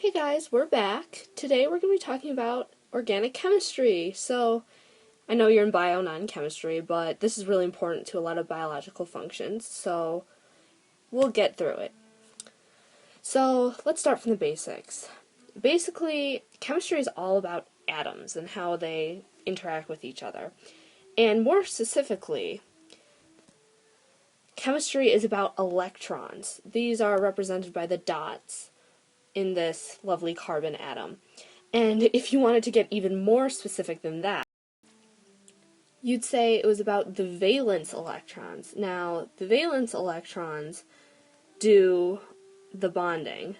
Hey guys, we're back. Today we're going to be talking about organic chemistry. So, I know you're in bio, not in chemistry, but this is really important to a lot of biological functions, so we'll get through it. So, let's start from the basics. Basically, chemistry is all about atoms and how they interact with each other. And more specifically, chemistry is about electrons. These are represented by the dots in this lovely carbon atom. And if you wanted to get even more specific than that, you'd say it was about the valence electrons. Now, the valence electrons do the bonding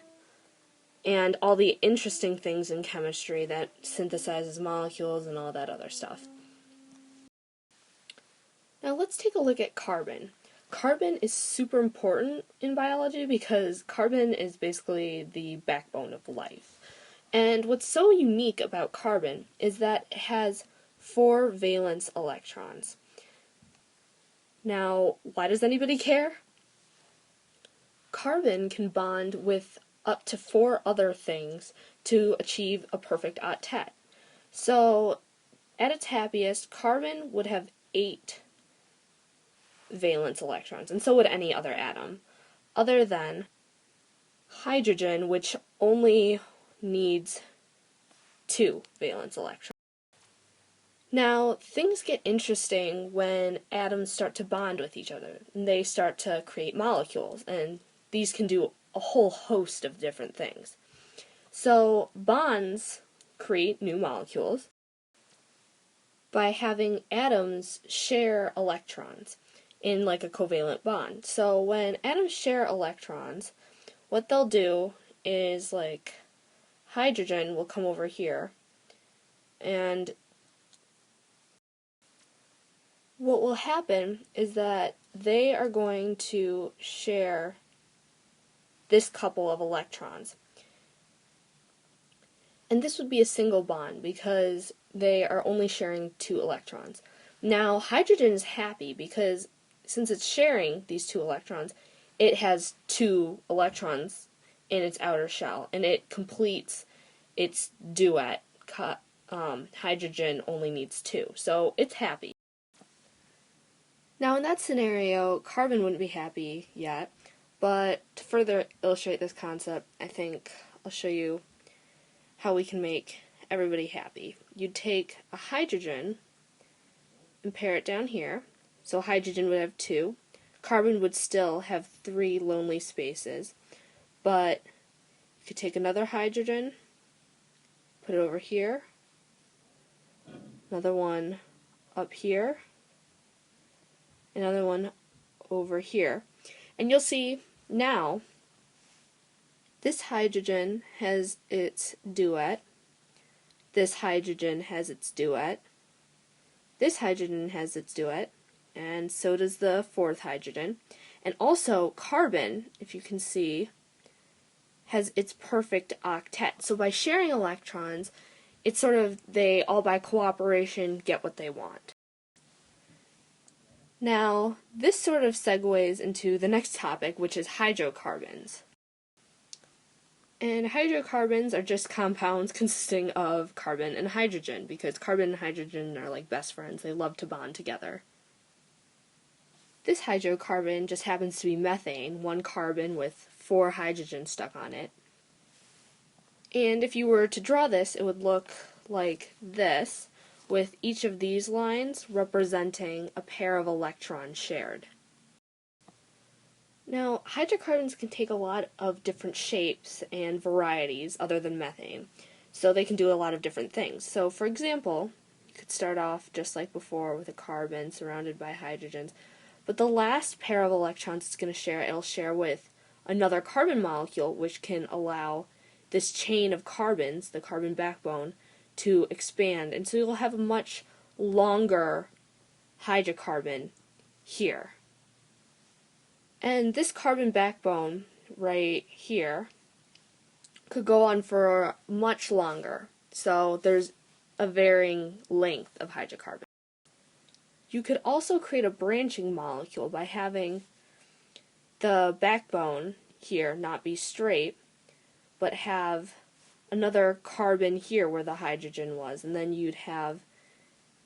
and all the interesting things in chemistry that synthesizes molecules and all that other stuff. Now let's take a look at carbon. Carbon is super important in biology because carbon is basically the backbone of life. And what's so unique about carbon is that it has 4 valence electrons. Now, why does anybody care? Carbon can bond with up to 4 other things to achieve a perfect octet. So, at its happiest, carbon would have 8 valence electrons, and so would any other atom, other than hydrogen, which only needs 2 valence electrons. Now, things get interesting when atoms start to bond with each other, and they start to create molecules, and these can do a whole host of different things. So, bonds create new molecules by having atoms share electrons in like a covalent bond. So when atoms share electrons, what they'll do is like hydrogen will come over here, and what will happen is that they are going to share this couple of electrons. And this would be a single bond because they are only sharing 2 electrons. Now, hydrogen is happy because since it's sharing these 2 electrons, it has 2 electrons in its outer shell, and it completes its duet. Hydrogen only needs 2, so it's happy. Now, in that scenario, carbon wouldn't be happy yet, but to further illustrate this concept, I think I'll show you how we can make everybody happy. You'd take a hydrogen and pair it down here. So hydrogen would have 2. Carbon would still have 3 lonely spaces. But you could take another hydrogen, put it over here, another one up here, another one over here. And you'll see now this hydrogen has its duet, this hydrogen has its duet, this hydrogen has its duet, and so does the 4th hydrogen. And also, carbon, if you can see, has its perfect octet. So by sharing electrons, it's sort of, they all by cooperation get what they want. Now, this sort of segues into the next topic, which is hydrocarbons. And hydrocarbons are just compounds consisting of carbon and hydrogen, because carbon and hydrogen are like best friends. They love to bond together. This hydrocarbon just happens to be methane, 1 carbon with 4 hydrogens stuck on it. And if you were to draw this, it would look like this, with each of these lines representing a pair of electrons shared. Now, hydrocarbons can take a lot of different shapes and varieties other than methane, so they can do a lot of different things. So, for example, you could start off just like before with a carbon surrounded by hydrogens, but the last pair of electrons it's going to share, it'll share with another carbon molecule, which can allow this chain of carbons, the carbon backbone, to expand. And so you'll have a much longer hydrocarbon here. And this carbon backbone right here could go on for much longer. So there's a varying length of hydrocarbon. You could also create a branching molecule by having the backbone here not be straight, but have another carbon here where the hydrogen was, and then you'd have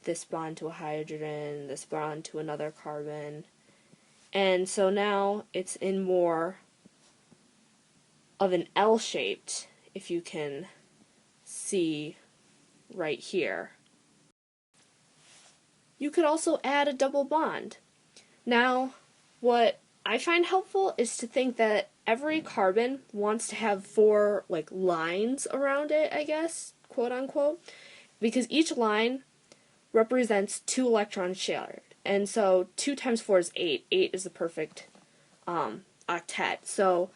this bond to a hydrogen, this bond to another carbon, and so now it's in more of an L-shaped, if you can see right here. You could also add a double bond. Now, what I find helpful is to think that every carbon wants to have 4 like lines around it, I guess, quote unquote, because each line represents 2 electrons shared. And so 2 times 4 is 8. 8 is the perfect octet. So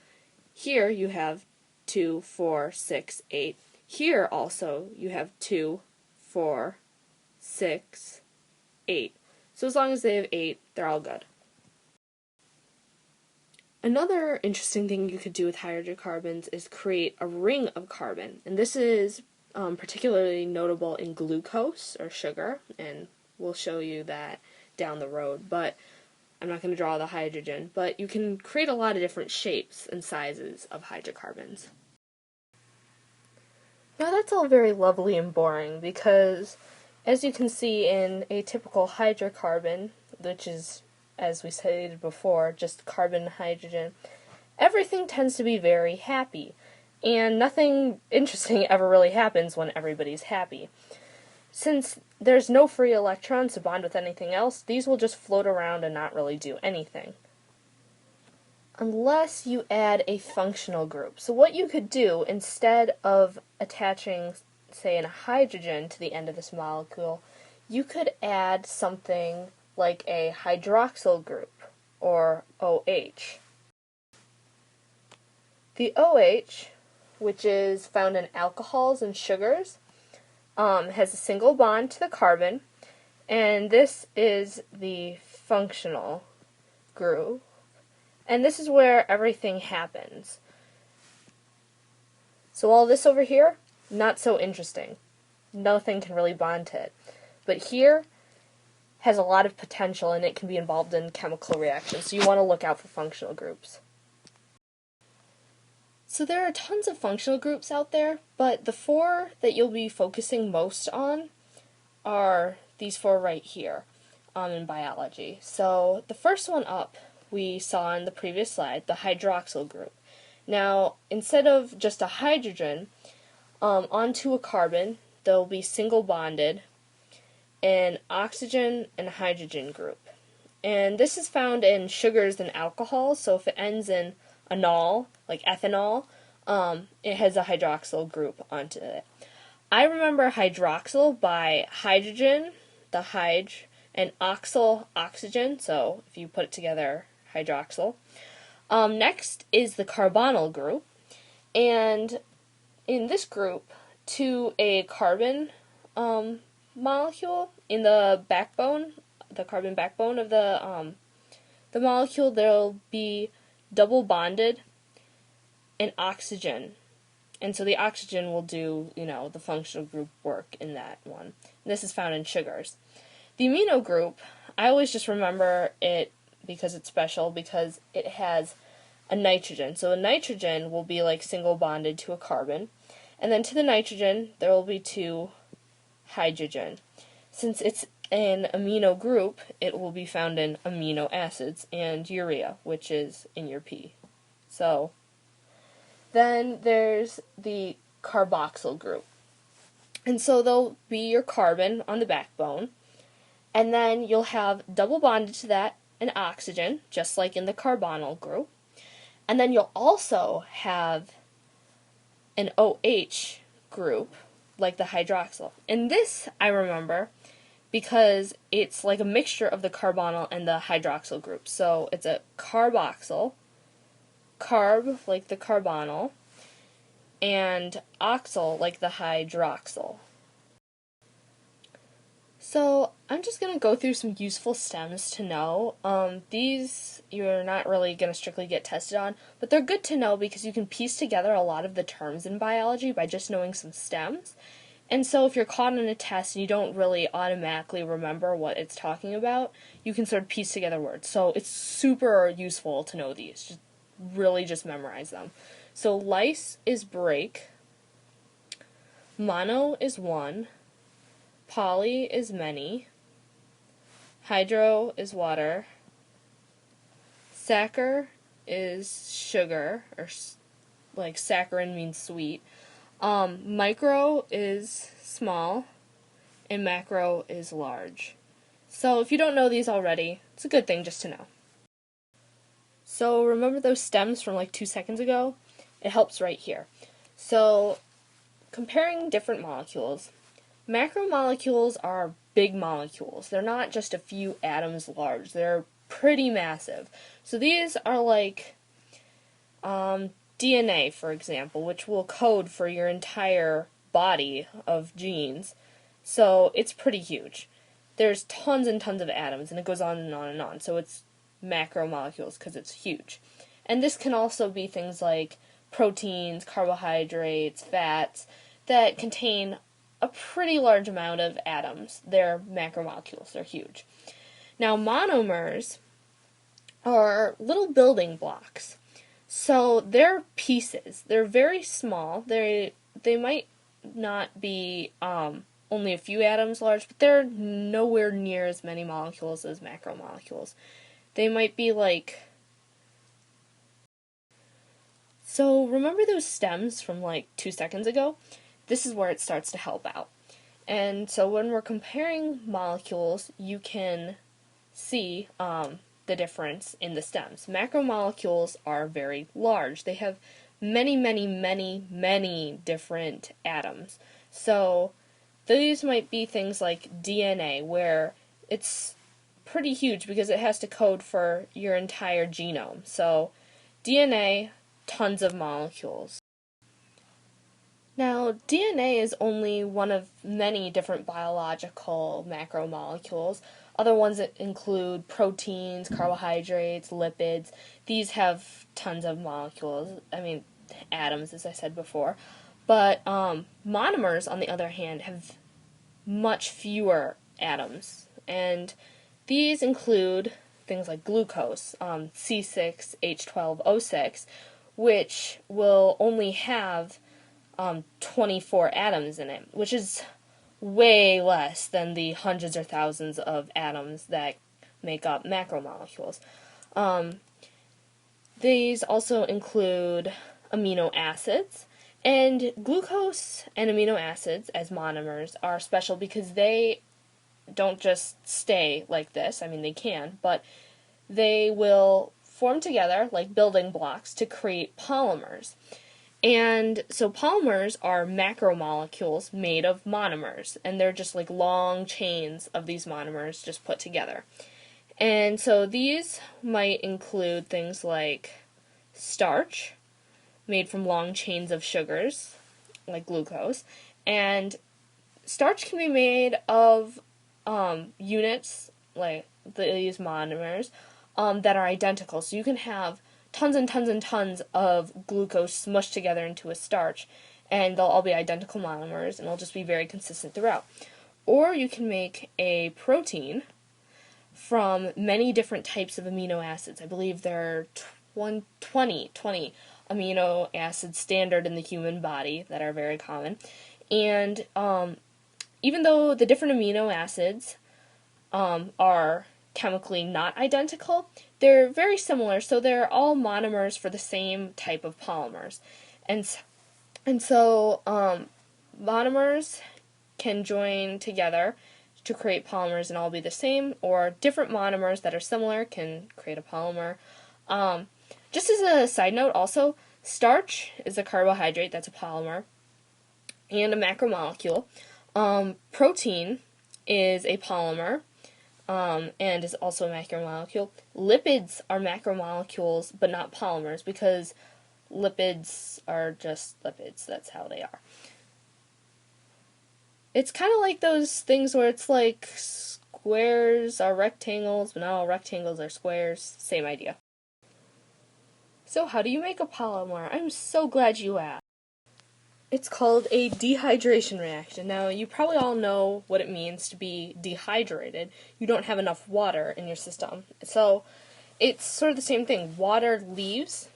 here you have 2, 4, 6, 8. Here also you have 2, 4, 6, 8. So as long as they have 8, they're all good. Another interesting thing you could do with hydrocarbons is create a ring of carbon. And this is particularly notable in glucose, or sugar, and we'll show you that down the road. But I'm not going to draw the hydrogen, but you can create a lot of different shapes and sizes of hydrocarbons. Now that's all very lovely and boring because, as you can see in a typical hydrocarbon, which is, as we stated before, just carbon and hydrogen, everything tends to be very happy, and nothing interesting ever really happens when everybody's happy. Since there's no free electrons to bond with anything else, these will just float around and not really do anything. Unless you add a functional group. So what you could do, instead of attaching, say, a hydrogen to the end of this molecule, you could add something like a hydroxyl group, or OH. The OH, which is found in alcohols and sugars, has a single bond to the carbon, and this is the functional group, and this is where everything happens. So all this over here, not so interesting. Nothing can really bond to it. But here has a lot of potential, and it can be involved in chemical reactions, so you want to look out for functional groups. So there are tons of functional groups out there, but the 4 that you'll be focusing most on are these 4 right here in biology. So the first one up we saw in the previous slide, the hydroxyl group. Now, instead of just a hydrogen, onto a carbon, they'll be single bonded an oxygen and hydrogen group. And this is found in sugars and alcohols, so if it ends in anol, like ethanol, it has a hydroxyl group onto it. I remember hydroxyl by hydrogen, the hydr, and oxyl, oxygen, so if you put it together, hydroxyl. Next is the carbonyl group, and in this group, to a carbon molecule in the backbone, the carbon backbone of the molecule, there'll be double bonded an oxygen, and so the oxygen will do, the functional group work in that one. And this is found in sugars. The amino group, I always just remember it because it's special because it has a nitrogen. So a nitrogen will be like single bonded to a carbon, and then to the nitrogen there will be 2 hydrogen. Since it's an amino group, it will be found in amino acids and urea, which is in your pee. So then there's the carboxyl group. And so there'll be your carbon on the backbone, and then you'll have double bonded to that an oxygen, just like in the carbonyl group. And then you'll also have an OH group, like the hydroxyl. And this I remember because it's like a mixture of the carbonyl and the hydroxyl group. So it's a carboxyl, carb like the carbonyl, and oxyl like the hydroxyl. So I'm just going to go through some useful stems to know. These you're not really going to strictly get tested on, but they're good to know because you can piece together a lot of the terms in biology by just knowing some stems. And so if you're caught in a test and you don't really automatically remember what it's talking about, you can sort of piece together words. So it's super useful to know these. Just memorize them. So lyse is break. Mono is one, poly is many, hydro is water, saccharine is sugar, or like saccharin means sweet, micro is small, and macro is large. So if you don't know these already, it's a good thing just to know. So remember those stems from like 2 seconds ago? It helps right here. So comparing different molecules, macromolecules are big molecules. They're not just a few atoms large. They're pretty massive. So these are like DNA, for example, which will code for your entire body of genes. So it's pretty huge. There's tons and tons of atoms, and it goes on and on and on. So it's macromolecules because it's huge. And this can also be things like proteins, carbohydrates, fats that contain a pretty large amount of atoms. They're macromolecules. They're huge. Now, monomers are little building blocks. So they're pieces. They're very small. They might not be only a few atoms large, but they're nowhere near as many molecules as macromolecules. They might be like... So remember those stems from like 2 seconds ago? This is where it starts to help out. And so when we're comparing molecules, you can see the difference in the stems. Macromolecules are very large. They have many, many, many, many different atoms. So these might be things like DNA, where it's pretty huge because it has to code for your entire genome. So DNA, tons of molecules. Now, DNA is only one of many different biological macromolecules. Other ones that include proteins, carbohydrates, lipids. These have tons of molecules, atoms, as I said before. But monomers, on the other hand, have much fewer atoms. And these include things like glucose, C6H12O6, which will only have 24 atoms in it, which is way less than the hundreds or thousands of atoms that make up macromolecules. These also include amino acids, and glucose and amino acids as monomers are special because they don't just stay like this. They can, but they will form together like building blocks to create polymers. And so polymers are macromolecules made of monomers, and they're just like long chains of these monomers just put together. And so these might include things like starch, made from long chains of sugars, like glucose, and starch can be made of units, like these monomers, that are identical. So you can have tons and tons and tons of glucose smushed together into a starch, and they'll all be identical monomers, and it'll just be very consistent throughout. Or you can make a protein from many different types of amino acids. I believe there are 20 amino acids standard in the human body that are very common. And even though the different amino acids are chemically not identical, they're very similar, so they're all monomers for the same type of polymers. And so monomers can join together to create polymers and all be the same, or different monomers that are similar can create a polymer. Just as a side note also, starch is a carbohydrate that's a polymer and a macromolecule. Protein is a polymer, and is also a macromolecule. Lipids are macromolecules, but not polymers, because lipids are just lipids. That's how they are. It's kind of like those things where it's like squares are rectangles, but not all rectangles are squares. Same idea. So how do you make a polymer? I'm so glad you asked. It's called a dehydration reaction. Now, you probably all know what it means to be dehydrated. You don't have enough water in your system. So, it's sort of the same thing. Water leaves,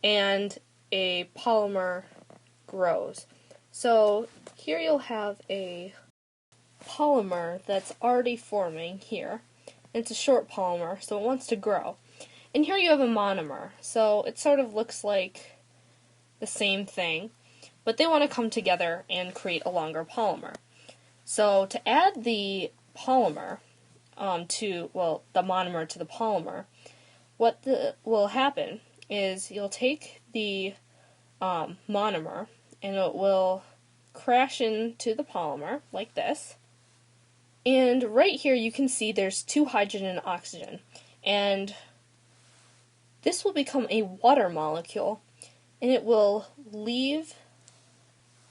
and a polymer grows. So, here you'll have a polymer that's already forming here. It's a short polymer, so it wants to grow. And here you have a monomer, so it sort of looks like the same thing, but they want to come together and create a longer polymer. So to add the polymer the monomer to the polymer, what will happen is you'll take the monomer and it will crash into the polymer like this. And right here you can see there's 2 hydrogen and oxygen. And this will become a water molecule, and it will leave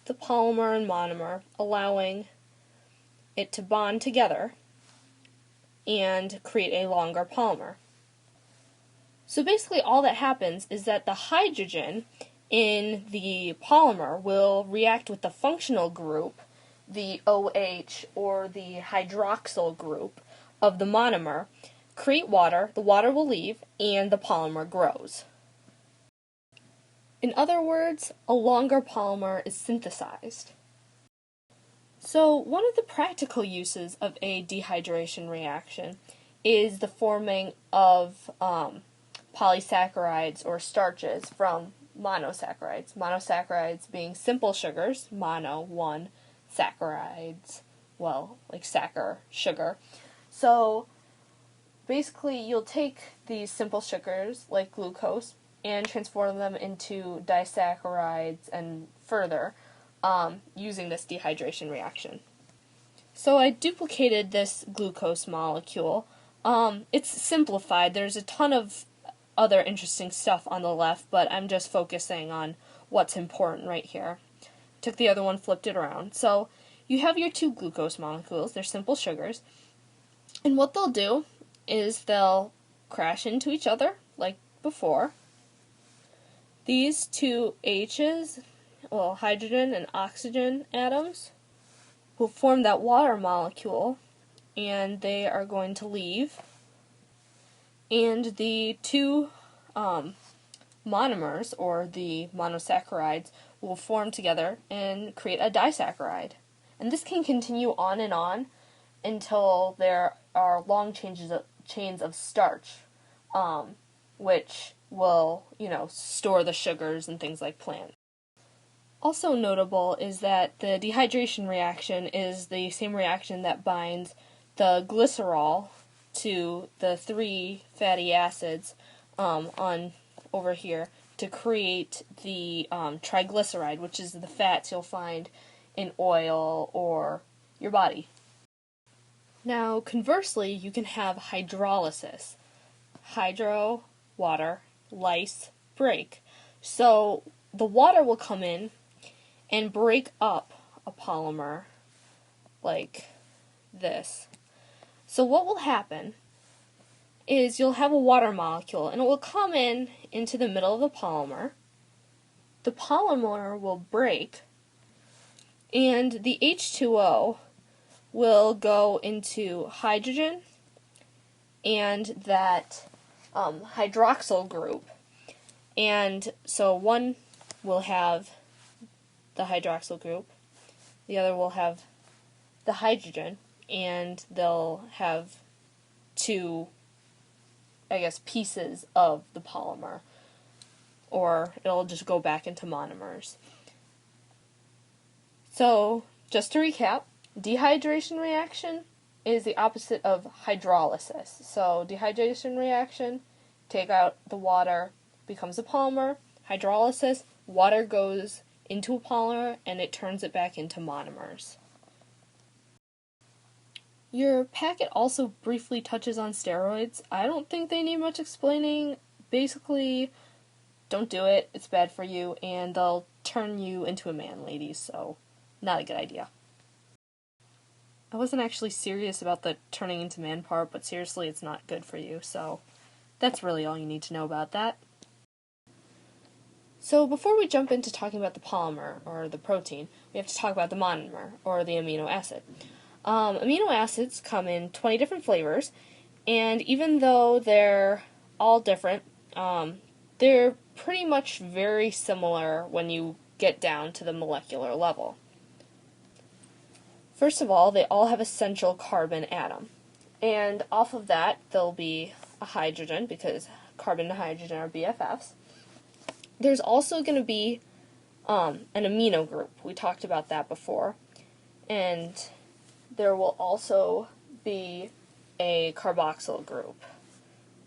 the polymer and monomer, allowing it to bond together and create a longer polymer. So basically all that happens is that the hydrogen in the polymer will react with the functional group, the OH or the hydroxyl group of the monomer, create water, the water will leave, and the polymer grows. In other words, a longer polymer is synthesized. So one of the practical uses of a dehydration reaction is the forming of polysaccharides or starches from monosaccharides. Monosaccharides being simple sugars, mono, one, saccharides, like saccharine, sugar. So basically you'll take these simple sugars like glucose and transform them into disaccharides and further using this dehydration reaction. So I duplicated this glucose molecule. It's simplified. There's a ton of other interesting stuff on the left, but I'm just focusing on what's important right here. Took the other one, flipped it around. So you have your 2 glucose molecules. They're simple sugars. And what they'll do is they'll crash into each other like before. These 2 H's, hydrogen and oxygen atoms, will form that water molecule, and they are going to leave. And the 2 monomers, or the monosaccharides, will form together and create a disaccharide. And this can continue on and on until there are long chains of starch, which will, store the sugars and things like plants. Also notable is that the dehydration reaction is the same reaction that binds the glycerol to the 3 fatty acids on over here to create the triglyceride, which is the fats you'll find in oil or your body. Now, conversely, you can have hydrolysis. Hydro, water, lyse, break. So the water will come in and break up a polymer like this. So what will happen is you'll have a water molecule, and it will come into the middle of the polymer. The polymer will break, and the H2O will go into hydrogen and that hydroxyl group. And so one will have the hydroxyl group, the other will have the hydrogen, and they'll have 2, pieces of the polymer, or it'll just go back into monomers. So, just to recap, dehydration reaction is the opposite of hydrolysis. So, dehydration reaction, take out the water, becomes a polymer. Hydrolysis, water goes into a polymer and it turns it back into monomers. Your packet also briefly touches on steroids. I don't think they need much explaining. Basically, don't do it. It's bad for you, and they'll turn you into a man, ladies, so not a good idea. I wasn't actually serious about the turning into man part, but seriously, it's not good for you, so that's really all you need to know about that. So before we jump into talking about the polymer, or the protein, we have to talk about the monomer, or the amino acid. Amino acids come in 20 different flavors, and even though they're all different, they're pretty much very similar when you get down to the molecular level. First of all, they all have a central carbon atom. And off of that, there'll be a hydrogen, because carbon and hydrogen are BFFs. There's also going to be an amino group. We talked about that before. And there will also be a carboxyl group.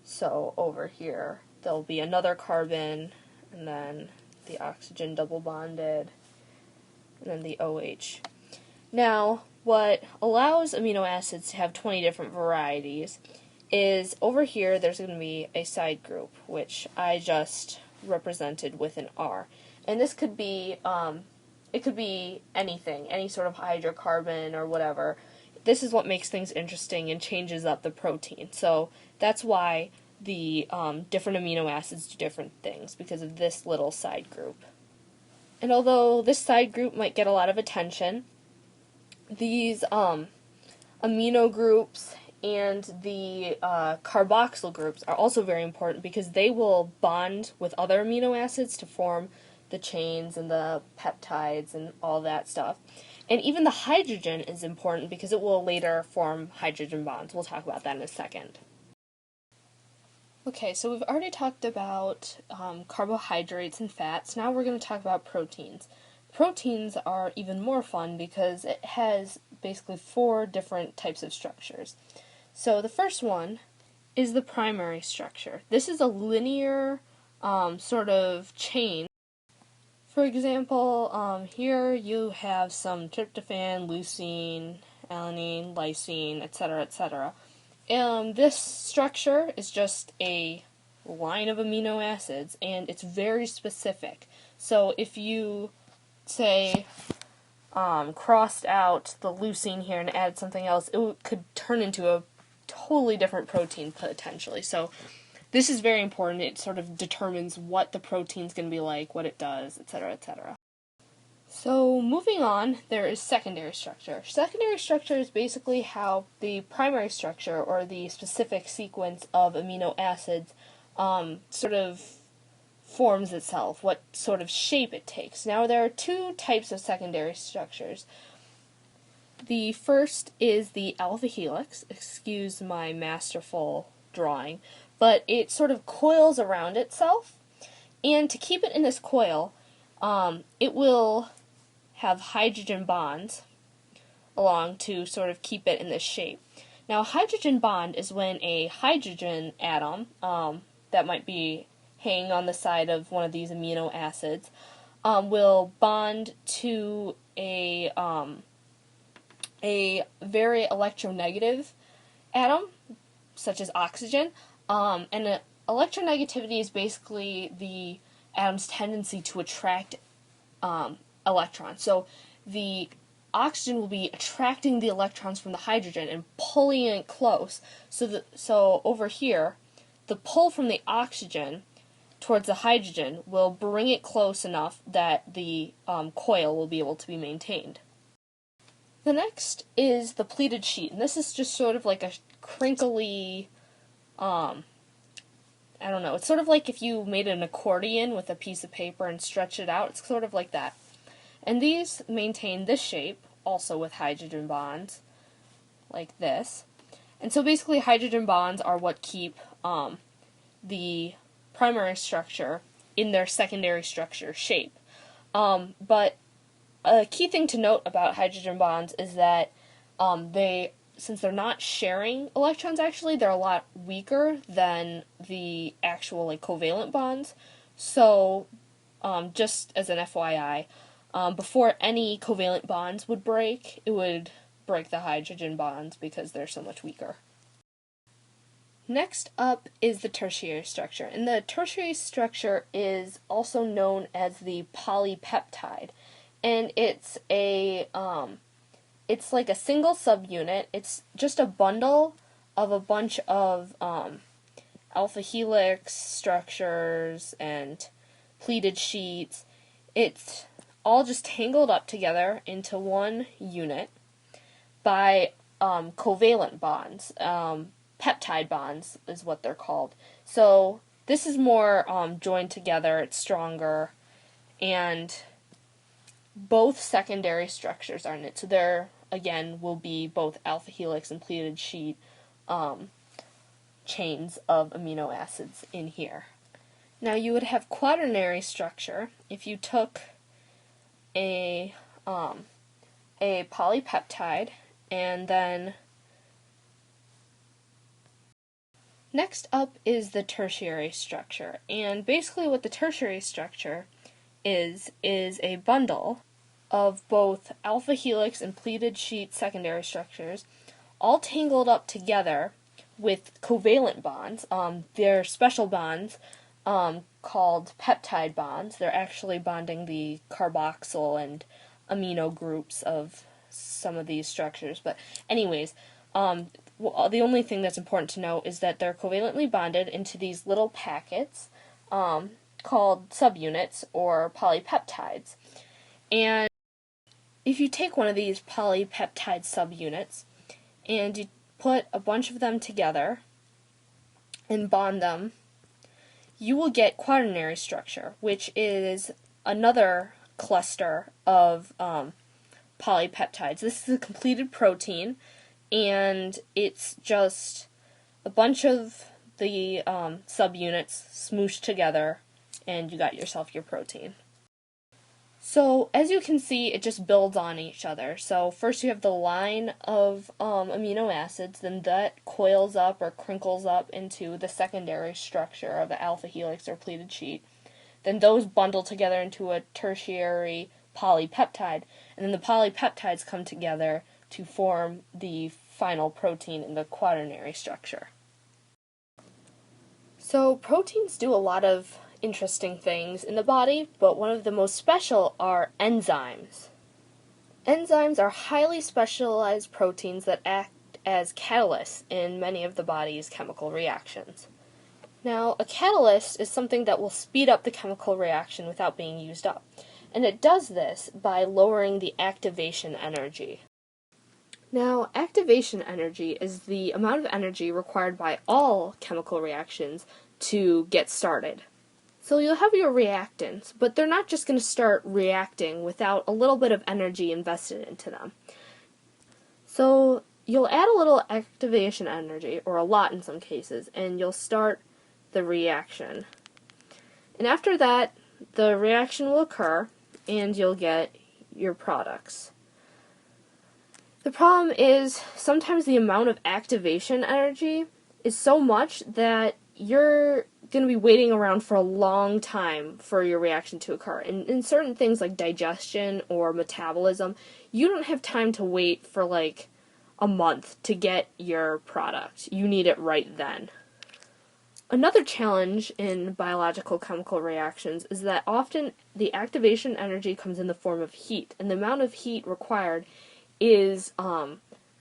So over here, there'll be another carbon, and then the oxygen double bonded, and then the OH. Now, what allows amino acids to have 20 different varieties is over here there's going to be a side group, which I just represented with an R. And this could be, it could be anything, any sort of hydrocarbon or whatever. This is what makes things interesting and changes up the protein. So that's why the different amino acids do different things, because of this little side group. And although this side group might get a lot of attention, these amino groups and the carboxyl groups are also very important, because they will bond with other amino acids to form the chains and the peptides and all that stuff. And even the hydrogen is important because it will later form hydrogen bonds. We'll talk about that in a second. Okay, so we've already talked about carbohydrates and fats. Now we're going to talk about proteins. Proteins are even more fun because it has basically 4 different types of structures. So the first one is the primary structure. This is a linear sort of chain. For example, here you have some tryptophan, leucine, alanine, lysine, etc., etc. This structure is just a line of amino acids, and it's very specific. So if you, say, crossed out the leucine here and added something else, it could turn into a totally different protein potentially. So this is very important. It sort of determines what the protein's going to be like, what it does, etc., etc. So moving on, there is secondary structure. Secondary structure is basically how the primary structure, or the specific sequence of amino acids, sort of forms itself, what sort of shape it takes. Now, there are 2 types of secondary structures. The first is the alpha helix. Excuse my masterful drawing, but it sort of coils around itself, and to keep it in this coil, it will have hydrogen bonds along to sort of keep it in this shape. Now, a hydrogen bond is when a hydrogen atom that might be hanging on the side of one of these amino acids will bond to a very electronegative atom, such as oxygen. And electronegativity is basically the atom's tendency to attract electrons. So the oxygen will be attracting the electrons from the hydrogen and pulling it close. So over here, the pull from the oxygen towards the hydrogen will bring it close enough that the coil will be able to be maintained. The next is the pleated sheet, and this is just sort of like a crinkly, I don't know, it's sort of like if you made an accordion with a piece of paper and stretched it out. It's sort of like that. And these maintain this shape, also with hydrogen bonds, like this. And so basically hydrogen bonds are what keep the primary structure in their secondary structure shape. But a key thing to note about hydrogen bonds is that since they're not sharing electrons, actually, they're a lot weaker than the actual covalent bonds. So, just as an FYI, before any covalent bonds would break, it would break the hydrogen bonds because they're so much weaker. Next up is the tertiary structure, and the tertiary structure is also known as the polypeptide, and it's it's like a single subunit. It's just a bundle of a bunch of alpha helix structures and pleated sheets. It's all just tangled up together into one unit by covalent bonds. Peptide bonds is what they're called. So this is more joined together, it's stronger, and both secondary structures are in it. So they're again, will be both alpha helix and pleated sheet chains of amino acids in here. Now you would have quaternary structure if you took a polypeptide and then next up is the tertiary structure, and basically what the tertiary structure is a bundle of both alpha helix and pleated sheet secondary structures all tangled up together with covalent bonds. They're special bonds called peptide bonds. They're actually bonding the carboxyl and amino groups of some of these structures. But anyways, the only thing that's important to know is that they're covalently bonded into these little packets called subunits or polypeptides. And if you take one of these polypeptide subunits and you put a bunch of them together and bond them, you will get quaternary structure, which is another cluster of polypeptides. This is a completed protein, and it's just a bunch of the subunits smooshed together, and you got yourself your protein. So, as you can see, it just builds on each other. So, first you have the line of amino acids, then that coils up or crinkles up into the secondary structure of the alpha helix or pleated sheet. Then those bundle together into a tertiary polypeptide, and then the polypeptides come together to form the final protein in the quaternary structure. So, proteins do a lot of interesting things in the body, but one of the most special are enzymes. Enzymes are highly specialized proteins that act as catalysts in many of the body's chemical reactions. Now, a catalyst is something that will speed up the chemical reaction without being used up, and it does this by lowering the activation energy. Now, activation energy is the amount of energy required by all chemical reactions to get started. So you'll have your reactants, but they're not just going to start reacting without a little bit of energy invested into them. So you'll add a little activation energy, or a lot in some cases, and you'll start the reaction. And after that, the reaction will occur, and you'll get your products. The problem is, sometimes the amount of activation energy is so much that you're going to be waiting around for a long time for your reaction to occur. And in certain things like digestion or metabolism, you don't have time to wait for like a month to get your product. You need it right then. Another challenge in biological chemical reactions is that often the activation energy comes in the form of heat, and the amount of heat required is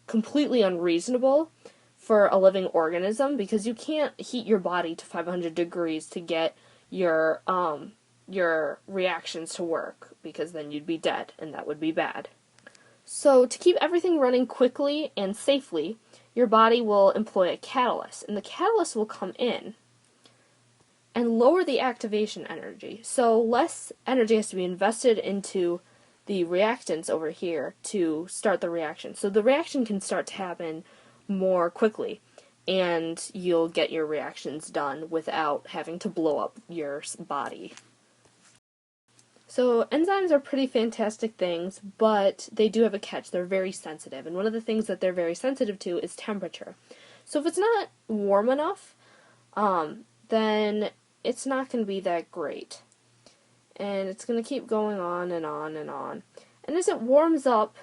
completely unreasonable for a living organism, because you can't heat your body to 500 degrees to get your reactions to work, because then you'd be dead, and that would be bad. So to keep everything running quickly and safely, your body will employ a catalyst, and the catalyst will come in and lower the activation energy. So less energy has to be invested into the reactants over here to start the reaction. So the reaction can start to happen more quickly, and you'll get your reactions done without having to blow up your body. So enzymes are pretty fantastic things, but they do have a catch. They're very sensitive, and one of the things that they're very sensitive to is temperature. So if it's not warm enough, then it's not going to be that great. And it's going to keep going on and on and on. And as it warms up,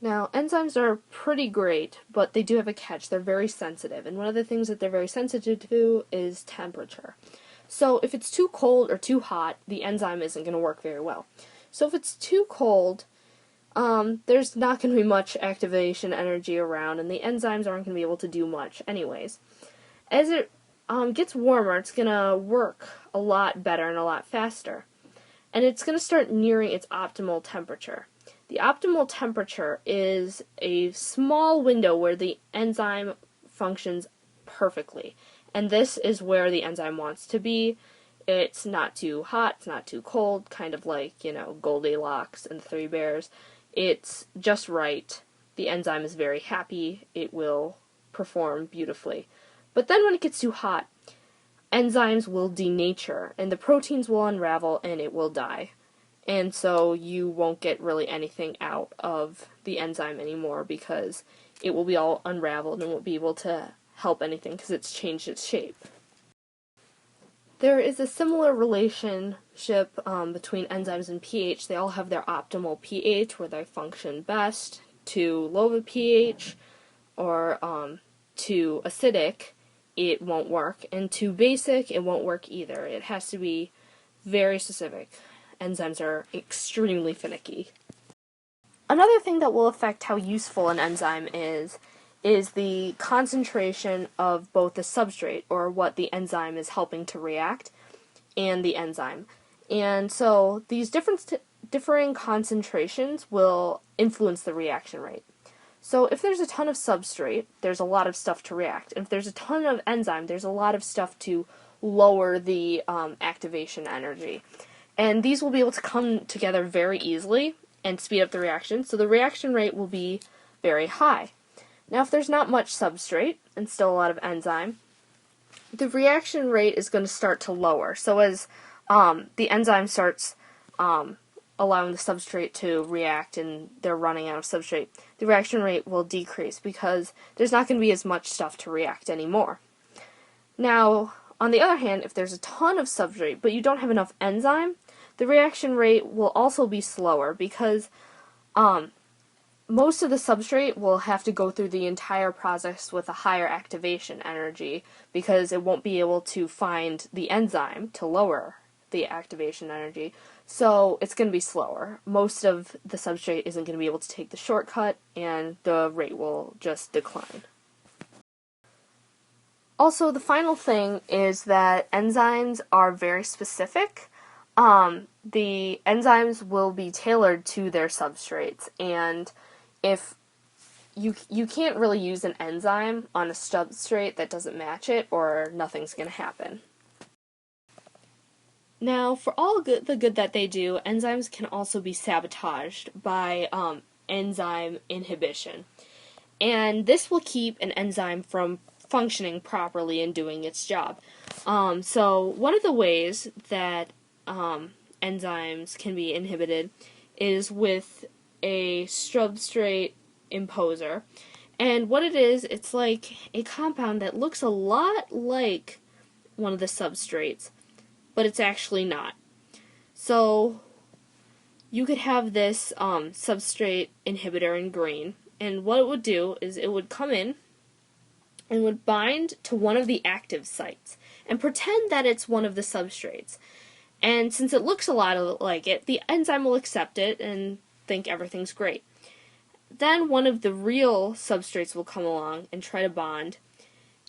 now, enzymes are pretty great, but they do have a catch. They're very sensitive, and one of the things that they're very sensitive to is temperature. So if it's too cold or too hot, the enzyme isn't going to work very well. So if it's too cold, there's not going to be much activation energy around, and the enzymes aren't going to be able to do much anyways. As it gets warmer, it's going to work a lot better and a lot faster, and it's going to start nearing its optimal temperature. The optimal temperature is a small window where the enzyme functions perfectly, and this is where the enzyme wants to be It's not too hot, it's not too cold, kind of like, Goldilocks and the Three Bears. It's just right. The enzyme is very happy. It will perform beautifully. But then when it gets too hot, enzymes will denature, and the proteins will unravel, and it will die. And so you won't get really anything out of the enzyme anymore because it will be all unraveled and won't be able to help anything because it's changed its shape. There is a similar relationship between enzymes and pH. They all have their optimal pH where they function best. Too low of a pH or too acidic, it won't work. And too basic, it won't work either. It has to be very specific. Enzymes are extremely finicky. Another thing that will affect how useful an enzyme is the concentration of both the substrate, or what the enzyme is helping to react, and the enzyme. And so these differing concentrations will influence the reaction rate. So if there's a ton of substrate, there's a lot of stuff to react. And if there's a ton of enzyme, there's a lot of stuff to lower the activation energy. And these will be able to come together very easily and speed up the reaction, so the reaction rate will be very high. Now, if there's not much substrate and still a lot of enzyme, the reaction rate is going to start to lower. So as the enzyme starts allowing the substrate to react and they're running out of substrate, the reaction rate will decrease because there's not going to be as much stuff to react anymore. Now, on the other hand, if there's a ton of substrate but you don't have enough enzyme, the reaction rate will also be slower because most of the substrate will have to go through the entire process with a higher activation energy because it won't be able to find the enzyme to lower the activation energy, so it's going to be slower. Most of the substrate isn't going to be able to take the shortcut, and the rate will just decline. Also, the final thing is that enzymes are very specific. The enzymes will be tailored to their substrates, and if you can't really use an enzyme on a substrate that doesn't match it, or nothing's going to happen. Now, for all the good that they do, enzymes can also be sabotaged by enzyme inhibition. And this will keep an enzyme from functioning properly and doing its job. So one of the ways that enzymes can be inhibited is with a substrate imposer. And what it is, it's like a compound that looks a lot like one of the substrates, but it's actually not. So you could have this substrate inhibitor in green, and what it would do is it would come in and would bind to one of the active sites and pretend that it's one of the substrates. And since it looks a lot like it, the enzyme will accept it and think everything's great. Then one of the real substrates will come along and try to bond,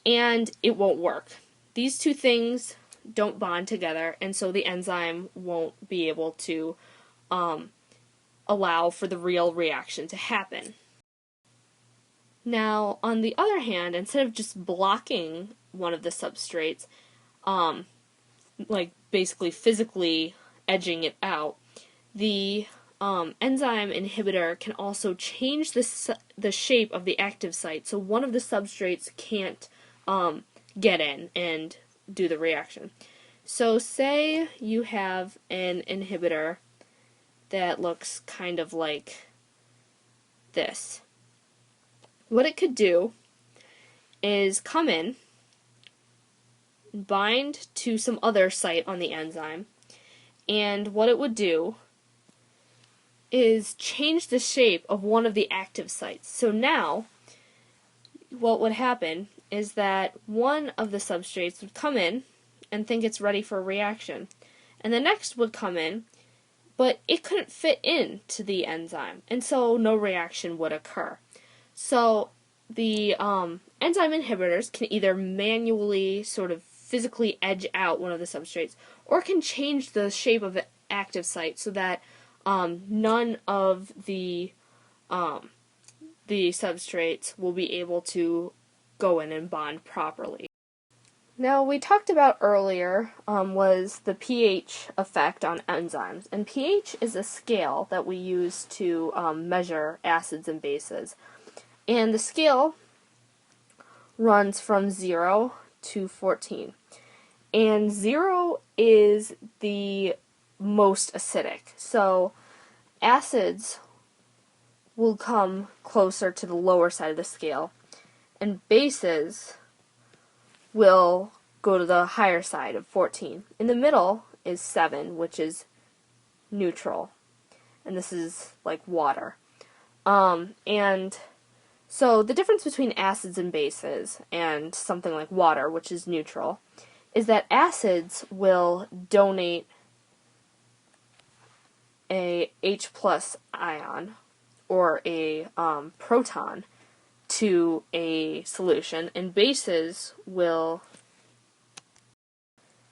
and it won't work. These two things don't bond together, and so the enzyme won't be able to allow for the real reaction to happen. Now, on the other hand, instead of just blocking one of the substrates, like basically physically edging it out, the enzyme inhibitor can also change the shape of the active site, so one of the substrates can't get in and do the reaction. So say you have an inhibitor that looks kind of like this. What it could do is come in, bind to some other site on the enzyme, and what it would do is change the shape of one of the active sites. So now, what would happen is that one of the substrates would come in and think it's ready for a reaction, and the next would come in, but it couldn't fit into the enzyme, and so no reaction would occur. So the enzyme inhibitors can either manually sort of physically edge out one of the substrates, or can change the shape of the active site so that none of the substrates will be able to go in and bond properly. Now, we talked about earlier was the pH effect on enzymes, and pH is a scale that we use to measure acids and bases. And the scale runs from 0 to 14. And 0 is the most acidic. So acids will come closer to the lower side of the scale, and bases will go to the higher side of 14. In the middle is 7, which is neutral. And this is like water. And so the difference between acids and bases and something like water, which is neutral, is that acids will donate a H plus ion or a proton to a solution, and bases will...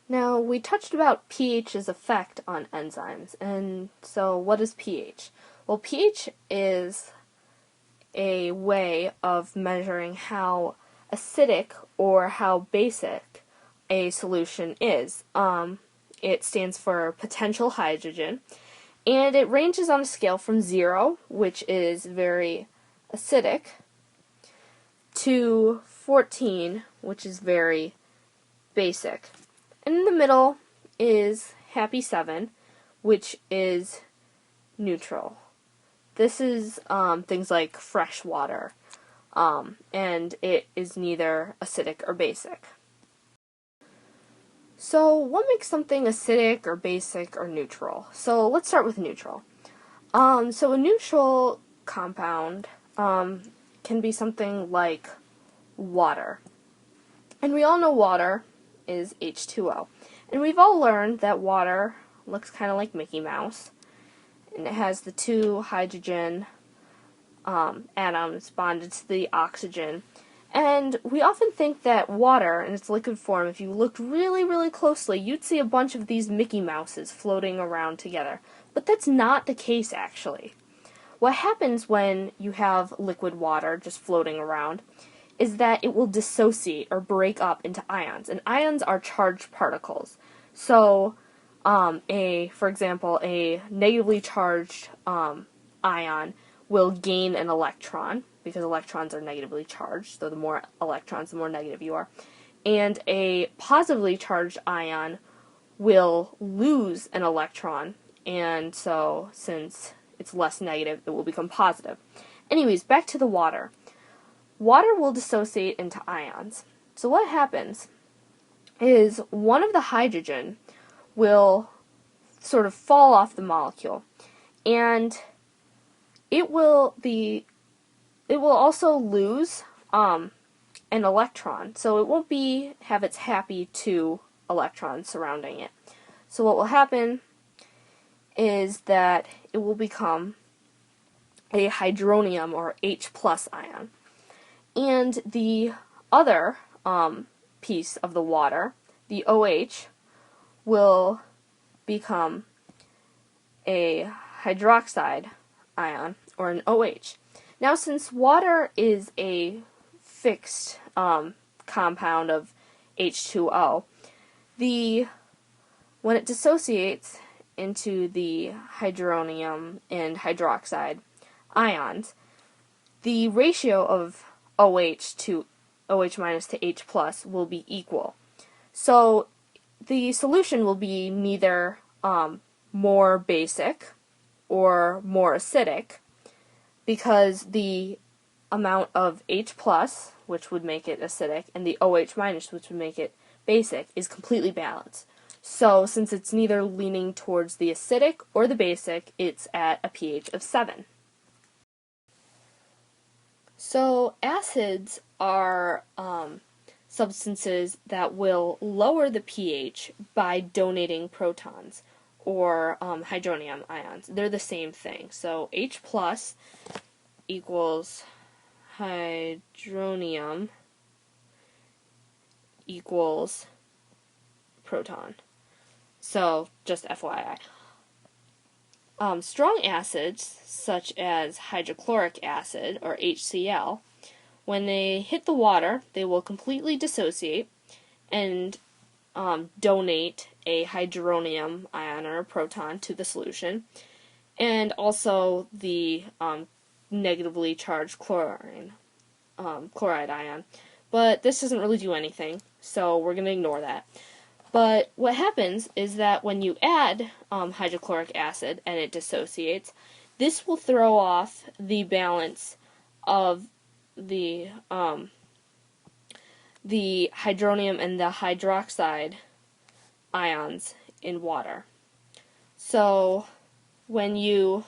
Now, we touched about pH's effect on enzymes, and so what is pH? Well, pH is a way of measuring how acidic or how basic a solution is. It stands for potential hydrogen, and it ranges on a scale from 0, which is very acidic, to 14, which is very basic. And in the middle is happy 7, which is neutral. This is things like fresh water, and it is neither acidic or basic. So what makes something acidic or basic or neutral? So let's start with neutral. So a neutral compound can be something like water. And we all know water is H2O. And we've all learned that water looks kind of like Mickey Mouse. And it has the 2 hydrogen atoms bonded to the oxygen. And we often think that water, in its liquid form, if you looked really, really closely, you'd see a bunch of these Mickey Mouses floating around together. But that's not the case, actually. What happens when you have liquid water just floating around is that it will dissociate or break up into ions. And ions are charged particles. So, for example, a negatively charged ion will gain an electron, because electrons are negatively charged, so the more electrons, the more negative you are. And a positively charged ion will lose an electron, and so since it's less negative, it will become positive. Anyways, back to the water. Water will dissociate into ions. So what happens is one of the hydrogen will sort of fall off the molecule, and it will also lose an electron, so it won't have its happy 2 electrons surrounding it. So what will happen is that it will become a hydronium or H plus ion. And the other piece of the water, the OH, will become a hydroxide ion or an OH. Now, since water is a fixed compound of H2O, when it dissociates into the hydronium and hydroxide ions, the ratio of OH to OH minus to H plus will be equal. So the solution will be neither more basic or more acidic, because the amount of H plus, which would make it acidic, and the OH minus, which would make it basic, is completely balanced. So since it's neither leaning towards the acidic or the basic, it's at a pH of 7. So acids are substances that will lower the pH by donating protons or hydronium ions. They're the same thing. So H plus equals hydronium equals proton. So just FYI. Strong acids, such as hydrochloric acid, or HCl, when they hit the water, they will completely dissociate, and donate a hydronium ion or a proton to the solution, and also the negatively charged chloride ion. But this doesn't really do anything, so we're going to ignore that. But what happens is that when you add hydrochloric acid and it dissociates, this will throw off the balance of the hydronium and the hydroxide ions in water. So when you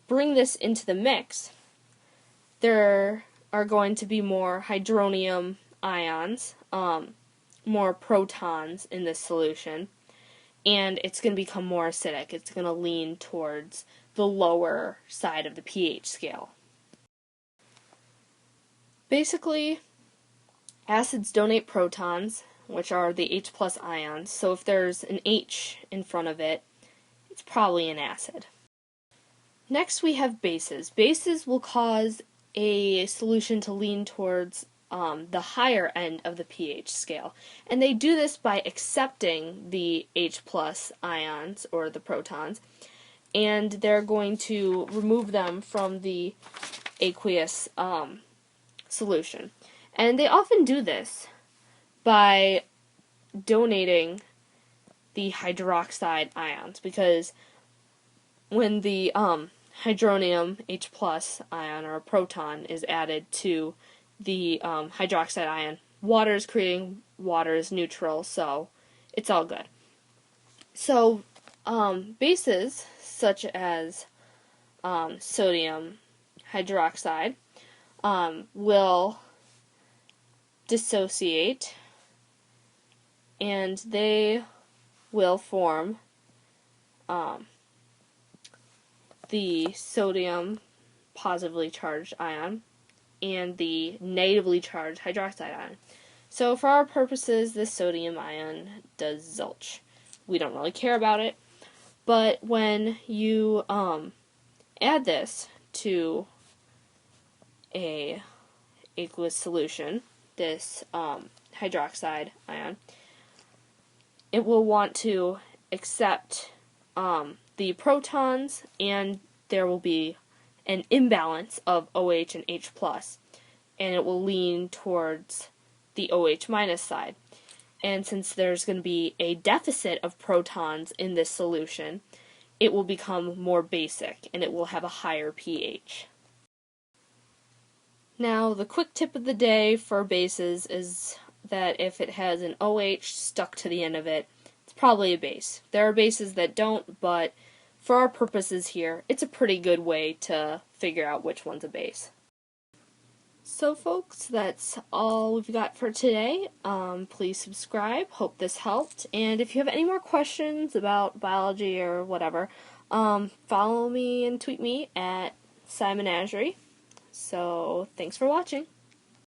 bring this into the mix, there are going to be more hydronium ions, more protons in this solution, and it's going to become more acidic. It's going to lean towards the lower side of the pH scale. Basically, acids donate protons, which are the H plus ions, so if there's an H in front of it, it's probably an acid. Next we have bases. Bases will cause a solution to lean towards the higher end of the pH scale, and they do this by accepting the H plus ions, or the protons, and they're going to remove them from the aqueous solution. And they often do this by donating the hydroxide ions, because when the hydronium H plus ion or a proton is added to the hydroxide ion, water is creating, water is neutral, so it's all good. So bases such as sodium hydroxide will dissociate, and they will form the sodium positively charged ion and the negatively charged hydroxide ion. So for our purposes, this sodium ion does zilch. We don't really care about it, but when you add this to a aqueous solution, this hydroxide ion, it will want to accept the protons, and there will be an imbalance of OH and H+, and it will lean towards the OH- side. And since there's going to be a deficit of protons in this solution, it will become more basic, and it will have a higher pH. Now, the quick tip of the day for bases is that if it has an OH stuck to the end of it, it's probably a base. There are bases that don't, but for our purposes here, it's a pretty good way to figure out which one's a base. So folks, that's all we've got for today. Please subscribe. Hope this helped. And if you have any more questions about biology or whatever, follow me and tweet me at Simon Ashery. So thanks for watching.